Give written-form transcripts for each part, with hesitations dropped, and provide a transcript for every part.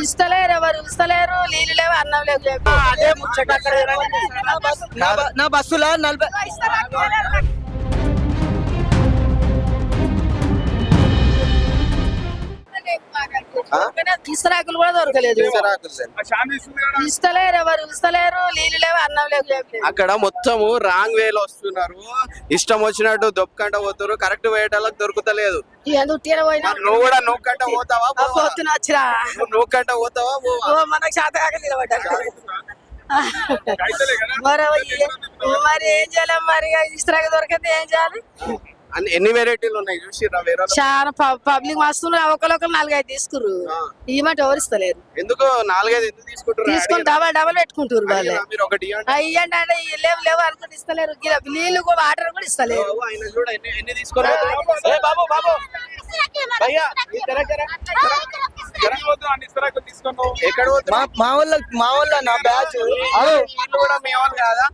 ఇస్తలేరు, ఎవరు ఇస్తలేరు, నీళ్ళు లేవు, అన్నం లేవు చెప్పు. అదే ముచ్చట అక్కడ నా బస్సులో 40 ఇస్తరాకులు కూడా దొరకలేదు. ఇస్తలేరు, ఎవరు ఇస్తలేరు, నీళ్ళు లేవు, అన్నం లేవు చెప్పు. అక్కడ మొత్తము రాంగ్ వేలో వస్తున్నారు, ఇష్టం వచ్చినట్టు దొప్పకంట పోతారు, కరెక్ట్ వేయటాలకు దొరుకుతలేదు. ఎందుకు తీర పోయినా నువ్వు కూడా నూకంట పోతావా? పొద్దున వచ్చిరా నూకంట పోతావా? మనకు శాత కాక నిలబడ్డారు. మరి ఏం చేయాలి, మరి ఇస్తరాకు దొరికితే ఏం చేయాలి? ఎన్ని వెరైటీలు ఉన్నాయి చూసిరా? వేరే చాలా పబ్లిక్ వస్తున్నారు, ఒకరు 4-5 తీసుకుర్రు, ఇవ్వమంటే ఎవరు ఇస్తలేరు. ఎందుకు 4-5 ఎందుకు తీసుకుంటారు? తీసుకొని డబల్ పెట్టుకుంటారు వాళ్ళు. మీరు ఒకటి ఇవ్వండి. అయ్యండి అంటే లేవు లేవు అనుకుంటే ఇస్తలేరు, నీళ్ళు కూడా వాటర్ కూడా ఇస్తలేరు. ఆయన చూడ ఎన్ని తీసుకొని బాబు బాబు భయ్యా ఎక్కడ మా వాళ్ళ నా బ్యాచ్ కూడా మీ వాళ్ళు కాదా?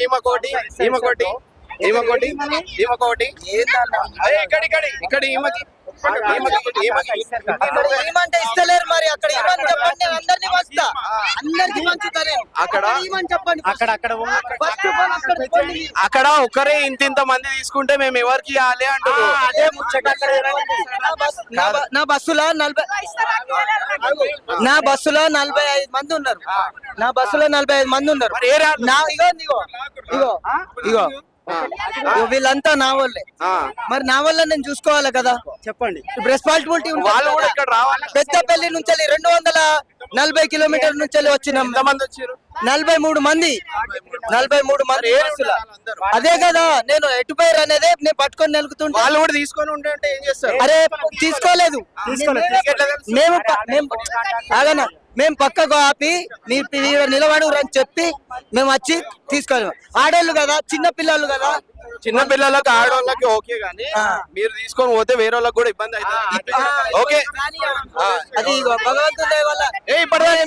ఈమెకోటి ఈమెకోటి ఈమెకోటి ఈమెకోటి ఇక్కడ ఈమెకి ఏమంటే ఇస్తలేరు. మరి అక్కడ ఏమని చెప్పండి, అందరినీ వస్తా అందరికి మంచుతారే. అక్కడ ఏమని చెప్పండి, అక్కడ ఒకరే ఇంత మంది తీసుకుంటే మేము ఎవరికి ఇవ్వాలి అంటారు. అదే ముచ్చట అక్కడ నా బస్సులో 40 నా బస్సులో 45 మంది ఉన్నారు. నా బస్సులో 45 మంది ఉన్నారు. ఇగో వీళ్ళంతా నా వాళ్ళే. మరి నా వల్ల నేను చూసుకోవాలి కదా, చెప్పండి. రెస్పాన్సిబిలిటీ వాళ్ళు కూడా ఇక్కడ రావాలి. పెద్దపల్లి నుంచి 240 కిలోమీటర్ల నుంచి వచ్చినాం. ఎంతమంది వచ్చారు? 43 మంది. 43 మంది. అదే కదా, నేను ఎటుపోయారు అనేది నేను పట్టుకొని నెలుగుతుంటే వాళ్ళు కూడా తీసుకొని ఉంటే ఏం చేస్తారు? అరే తీసుకోలేదు. ఆగనా, మేము పక్కకు ఆపి మీరు నిలబడు అని చెప్పి మేము వచ్చి తీసుకోలేము. ఆడోళ్ళు కదా, చిన్న పిల్లలు కదా. చిన్న పిల్లలకు ఆడవాళ్ళకి ఓకే గానీ మీరు తీసుకొని పోతే వేరే వాళ్ళకి కూడా ఇబ్బంది అవుతుంది. ఓకే, అది భగవంతుడే వల్ల ఇప్పటిదాకా